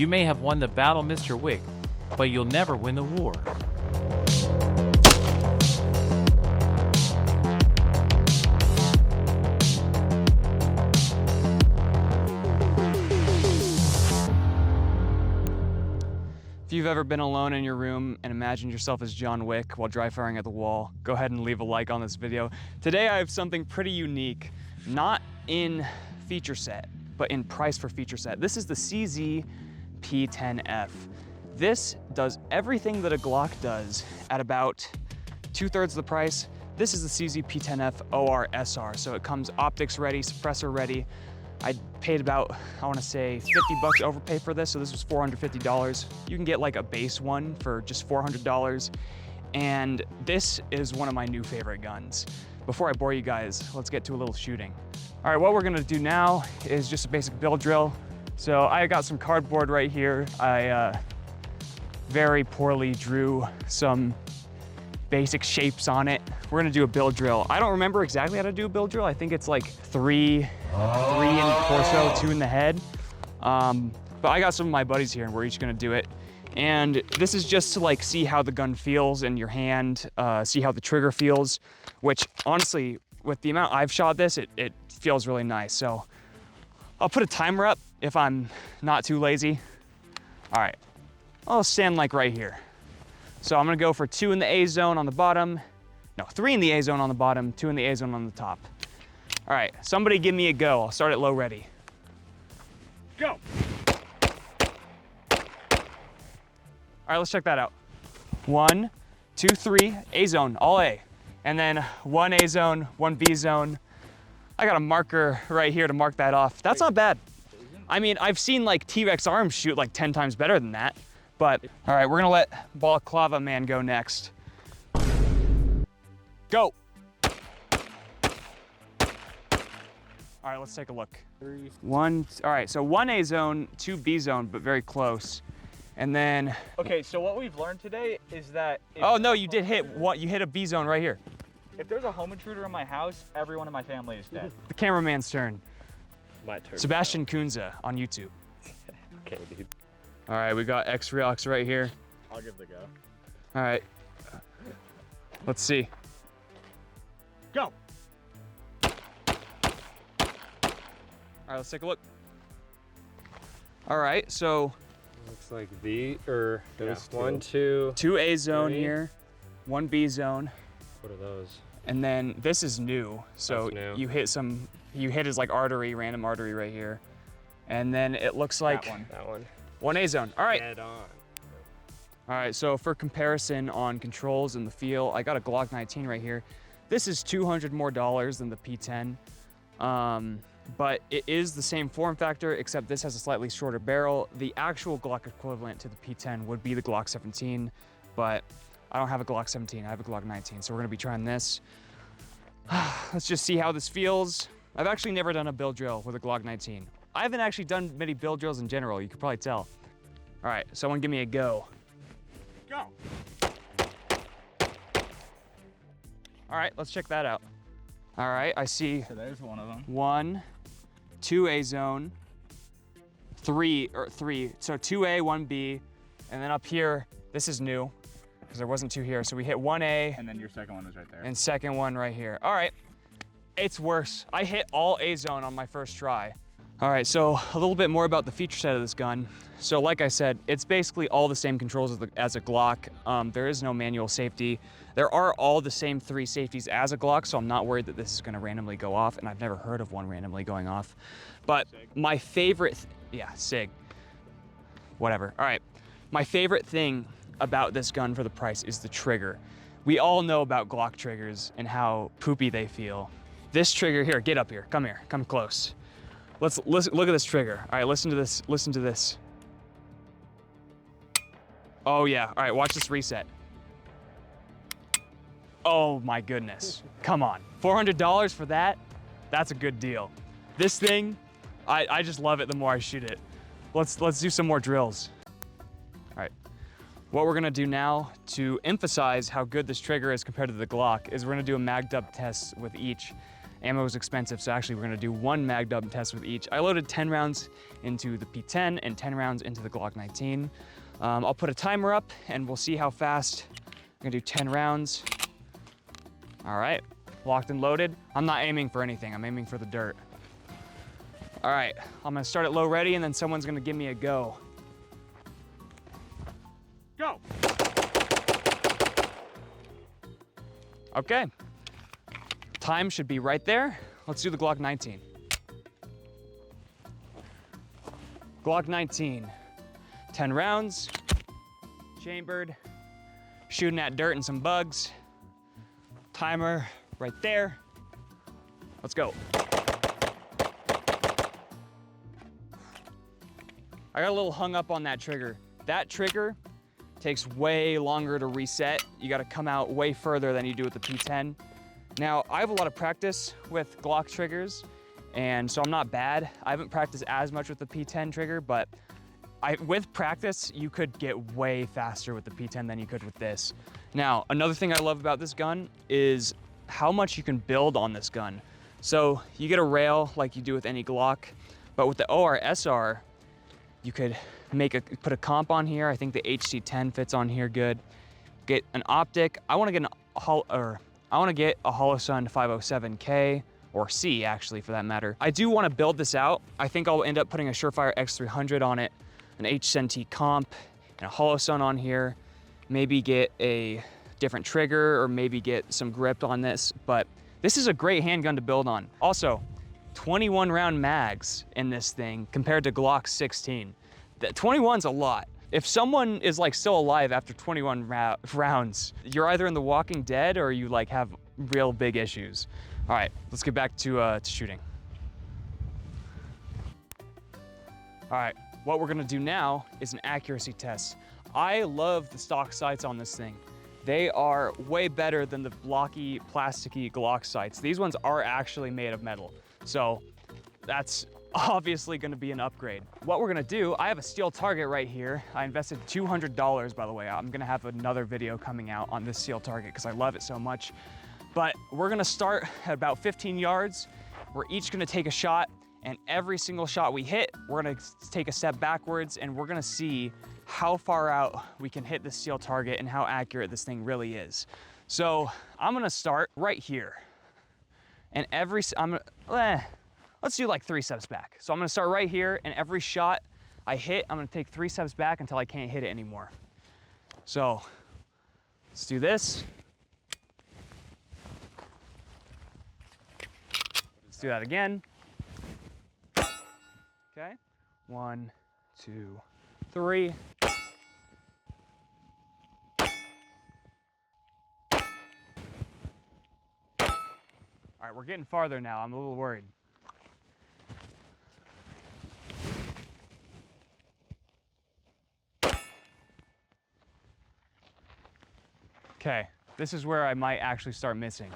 You may have won the battle, Mr. Wick, but you'll never win the war. If you've ever been alone in your room and imagined yourself as John Wick while dry firing at the wall, go ahead and leave a like on this video. Today I have something pretty unique, not in feature set, but in price per feature set. This is the CZ P10F. This does everything that a Glock does at about 2/3 of the price. This is the CZ P10F OR-SR, so it comes optics ready, suppressor ready. I paid about, I wanna say 50 bucks overpay for this, so this was $450. You can get like a base one for just $400. And this is one of my new favorite guns. Before I bore you guys, let's get to a little shooting. All right, what we're gonna do now is just a basic build drill. So I got some cardboard right here. I very poorly drew some basic shapes on it. We're gonna do a build drill. I don't remember exactly how to do a build drill. I think it's like three in the torso, 2 in the head. But I got some of my buddies here and we're each gonna do it. And this is just to like see how the gun feels in your hand, see how the trigger feels, which honestly, with the amount I've shot this, it feels really nice. So I'll put a timer up if I'm not too lazy. All right, I'll stand like right here. So I'm gonna go for 2 in the A zone on the bottom. No, 3 in the A zone on the bottom, 2 in the A zone on the top. All right, somebody give me a go. I'll start at low ready. Go. All right, let's check that out. 1, 2, 3, A zone, all A. And then 1 A zone, 1 B zone. I got a marker right here to mark that off. That's not bad. I mean, I've seen like T-Rex arms shoot like 10 times better than that. But, all right, we're gonna let Balaclava Man go next. Go. All right, let's take a look. 1, all right, so 1 A zone, 2 B zone, but very close. And then. Okay, so what we've learned today is that. Oh no, you did hit what? You hit a B zone right here. If there's a home intruder in my house, everyone in my family is dead. The cameraman's turn. My turn. Sebastian Kunze on YouTube. Okay, dude. All right, we got X-Reox right here. I'll give it a go. All right, let's see. Go. All right, let's take a look. All right, so. Looks like B, or there's Yeah, 1, 2. 2 A zone 3. here, 1 B zone. What are those? And then this is new. So That's new. you hit his like artery, random artery right here. And then it looks like That one. 1 A zone. All right. Dead on. All right, so for comparison on controls and the feel, I got a Glock 19 right here. This is $200 more than the P10. But it is the same form factor, except this has a slightly shorter barrel. The actual Glock equivalent to the P10 would be the Glock 17, but I don't have a Glock 17, I have a Glock 19, so we're gonna be trying this. Let's just see how this feels. I've actually never done a build drill with a Glock 19. I haven't actually done many build drills in general, you could probably tell. All right, someone give me a go. Go. All right, let's check that out. All right, I see So there's one of them. 1, 2 A zone, 3, so 2 A, 1 B, and then up here, this is new, because there wasn't 2 here, so we hit 1 A, And then your second one was right there. and second one right here. All right, it's worse. I hit all A zone on my first try. All right, so a little bit more about the feature set of this gun. So like I said, it's basically all the same controls as a Glock. There is no manual safety. There are all the same 3 safeties as a Glock, so I'm not worried that this is gonna randomly go off, and I've never heard of one randomly going off. But my favorite, SIG, whatever. All right, my favorite thing about this gun for the price is the trigger. We all know about Glock triggers and how poopy they feel. This trigger here, get up here, come close. Let's look at this trigger. All right, listen to this. Oh yeah, all right, watch this reset. Oh my goodness, come on. $400 for that? That's a good deal. This thing, I just love it the more I shoot it. Let's do some more drills. All right, what we're gonna do now to emphasize how good this trigger is compared to the Glock is we're gonna do a magged up test with each. Ammo is expensive, so actually we're gonna do 1 mag dub test with each. I loaded 10 rounds into the P10 and 10 rounds into the Glock 19. I'll put a timer up and we'll see how fast. I'm gonna do 10 rounds. All right, locked and loaded. I'm not aiming for anything, I'm aiming for the dirt. All right, I'm gonna start at low ready and then someone's gonna give me a go. Go! Okay, time should be right there. Let's do the Glock 19. Glock 19, 10 rounds, chambered, shooting at dirt and some bugs. Timer right there. Let's go. I got a little hung up on that trigger. That trigger takes way longer to reset. You gotta come out way further than you do with the P10. Now, I have a lot of practice with Glock triggers, and so I'm not bad. I haven't practiced as much with the P10 trigger, but with practice, you could get way faster with the P10 than you could with this. Now, another thing I love about this gun is how much you can build on this gun. So you get a rail like you do with any Glock, but with the OR-SR, you could put a comp on here. I think the HC10 fits on here good. Get an optic. I want to get a Holosun 507K or C actually for that matter. I do want to build this out. I think I'll end up putting a Surefire X300 on it, an HCNT comp, and a Holosun on here. Maybe get a different trigger or maybe get some grip on this, but this is a great handgun to build on. Also, 21 round mags in this thing compared to Glock 16. 21's a lot. If someone is like still alive after 21 rounds, you're either in The Walking Dead or you like have real big issues. All right, let's get back to shooting. All right, what we're gonna do now is an accuracy test. I love the stock sights on this thing. They are way better than the blocky, plasticky Glock sights. These ones are actually made of metal. So that's obviously gonna be an upgrade. What we're gonna do, I have a steel target right here. I invested $200, by the way. I'm gonna have another video coming out on this steel target because I love it so much. But we're gonna start at about 15 yards. We're each gonna take a shot, and every single shot we hit, we're gonna take a step backwards and we're gonna see how far out we can hit the steel target and how accurate this thing really is. So I'm gonna start right here. And let's do like 3 steps back. So I'm gonna start right here, and every shot I hit, I'm gonna take 3 steps back until I can't hit it anymore. So let's do this. Let's do that again. Okay, 1, 2, 3. All right, we're getting farther now. I'm a little worried. Okay, this is where I might actually start missing.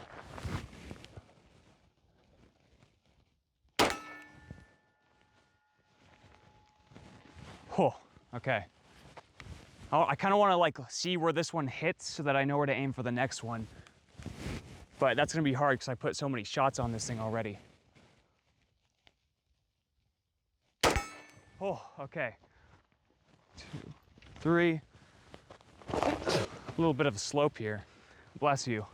Oh, okay. I kind of want to like see where this one hits so that I know where to aim for the next one. But that's gonna be hard because I put so many shots on this thing already. Oh, okay. 2, 3. A little bit of a slope here. Bless you.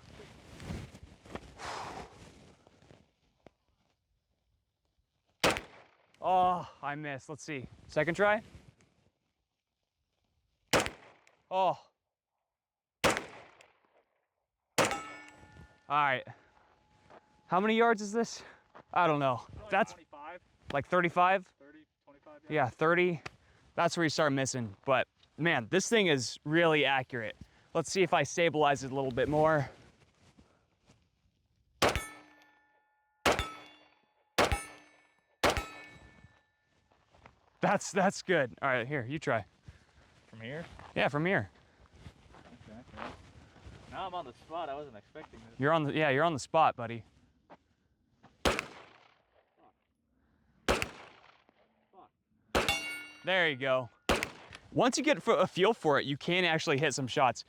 Oh, I missed. Let's see. Second try. Oh. All right. How many yards is this? I don't know. Like That's 25, like 35? 30, 25. Yeah, 30. That's where you start missing. But man, this thing is really accurate. Let's see if I stabilize it a little bit more. That's good. All right, here, you try. From here? Yeah, from here. Okay. Now I'm on the spot. I wasn't expecting this. You're on the spot, buddy. There you go. Once you get a feel for it, you can actually hit some shots.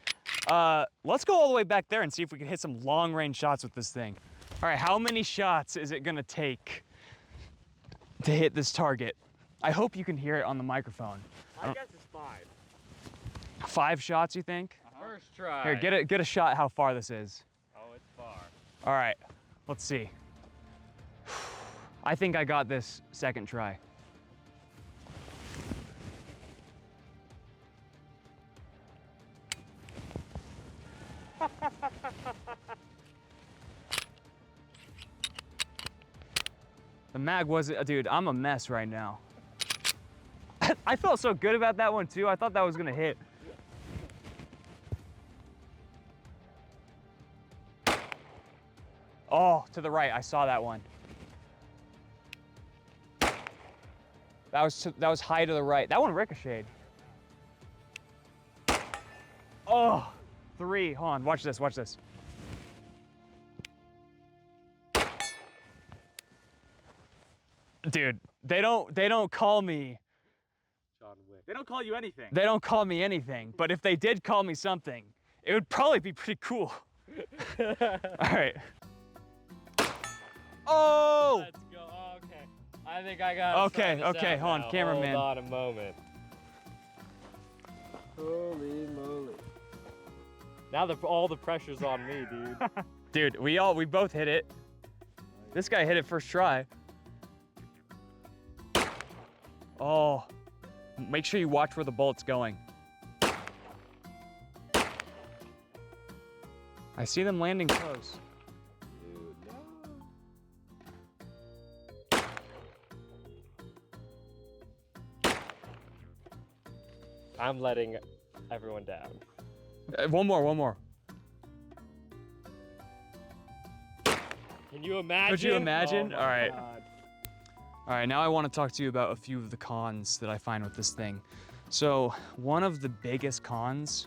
Let's go all the way back there and see if we can hit some long range shots with this thing. All right, how many shots is it gonna take to hit this target? I hope you can hear it on the microphone. I guess it's 5. 5 shots, you think? First try. Here, get a shot how far this is. Oh, it's far. All right, let's see. I think I got this second try. The mag wasn't, dude, I'm a mess right now. I felt so good about that one too. I thought that was gonna hit. Oh, to the right, I saw that one. That was high to the right. That one ricocheted. Oh, 3, hold on, watch this, watch this. Dude, they don't call me. John Wick. They don't call you anything. They don't call me anything, but if they did call me something, it would probably be pretty cool. All right. Oh! Let's go. Oh, okay. I think I got. Okay, okay, hold on, cameraman. Hold on a moment. Holy moly! Now all the pressure's on me, dude. Dude, we both hit it. This guy hit it first try. Oh, make sure you watch where the bullet's going. I see them landing close. Dude, no. I'm letting everyone down. One more. Can you imagine? Could you imagine? Oh my All right. God. All right, now I want to talk to you about a few of the cons that I find with this thing. So one of the biggest cons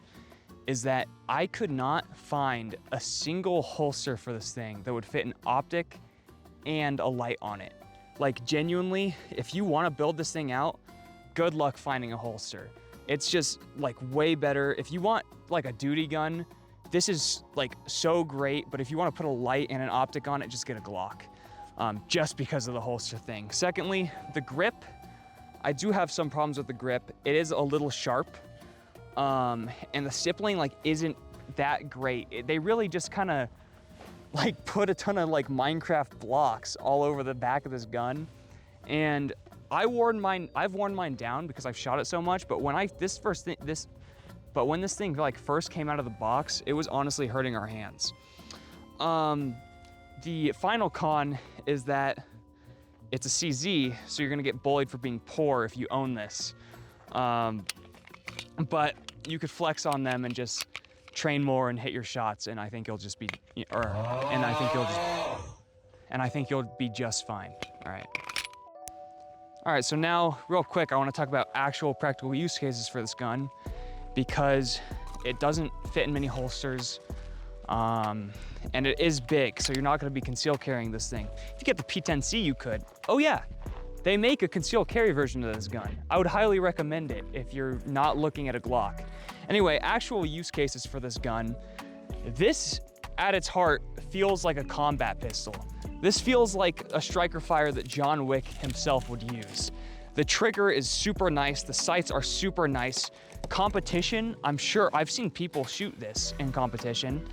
is that I could not find a single holster for this thing that would fit an optic and a light on it. Like genuinely, if you want to build this thing out, good luck finding a holster. It's just like way better. If you want like a duty gun, this is like so great, but if you want to put a light and an optic on it, just get a Glock. Just because of the holster thing. Secondly, the grip. I do have some problems with the grip. It is a little sharp, and the stippling like isn't that great. They really just kind of like put a ton of like Minecraft blocks all over the back of this gun, and I've worn mine down because I've shot it so much. But when when this thing like first came out of the box, it was honestly hurting our hands. The final con is that it's a CZ, so you're gonna get bullied for being poor if you own this. But you could flex on them and just train more and hit your shots, and I think you'll just be, and I think you'll be just fine. All right. All right, so now real quick, I wanna talk about actual practical use cases for this gun because it doesn't fit in many holsters. And it is big, so you're not gonna be concealed carrying this thing. If you get the P10C, you could. Oh yeah, they make a concealed carry version of this gun. I would highly recommend it if you're not looking at a Glock. Anyway, actual use cases for this gun. This, at its heart, feels like a combat pistol. This feels like a striker fire that John Wick himself would use. The trigger is super nice, the sights are super nice. Competition, I'm sure, I've seen people shoot this in competition.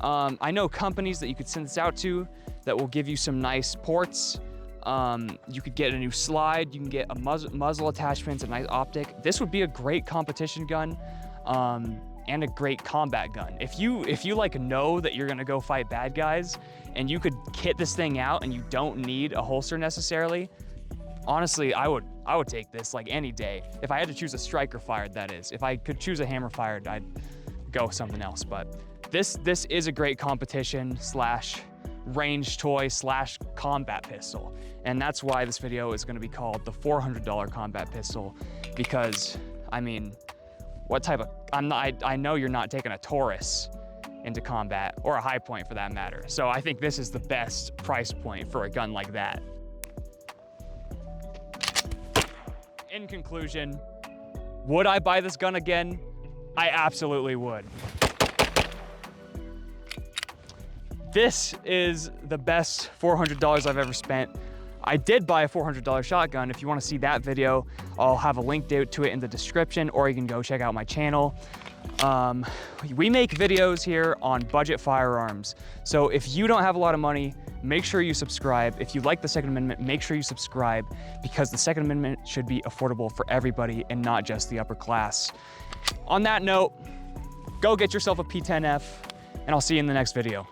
I know companies that you could send this out to that will give you some nice ports. You could get a new slide, you can get a muzzle attachments, a nice optic. This would be a great competition gun and a great combat gun. If you like know that you're gonna go fight bad guys and you could kit this thing out and you don't need a holster necessarily, honestly, I would take this like any day. If I had to choose a striker fired, that is. If I could choose a hammer fired, I'd go with something else. But this is a great competition / range toy / combat pistol. And that's why this video is gonna be called the $400 combat pistol, because I mean, what type of, I know you're not taking a Taurus into combat, or a High Point for that matter. So I think this is the best price point for a gun like that. In conclusion, would I buy this gun again? I absolutely would. This is the best $400 I've ever spent. I did buy a $400 shotgun. If you want to see that video, I'll have a link to it in the description, or you can go check out my channel. We make videos here on budget firearms. So if you don't have a lot of money, make sure you subscribe. If you like the Second Amendment, make sure you subscribe, because the Second Amendment should be affordable for everybody and not just the upper class. On that note, go get yourself a P10F, and I'll see you in the next video.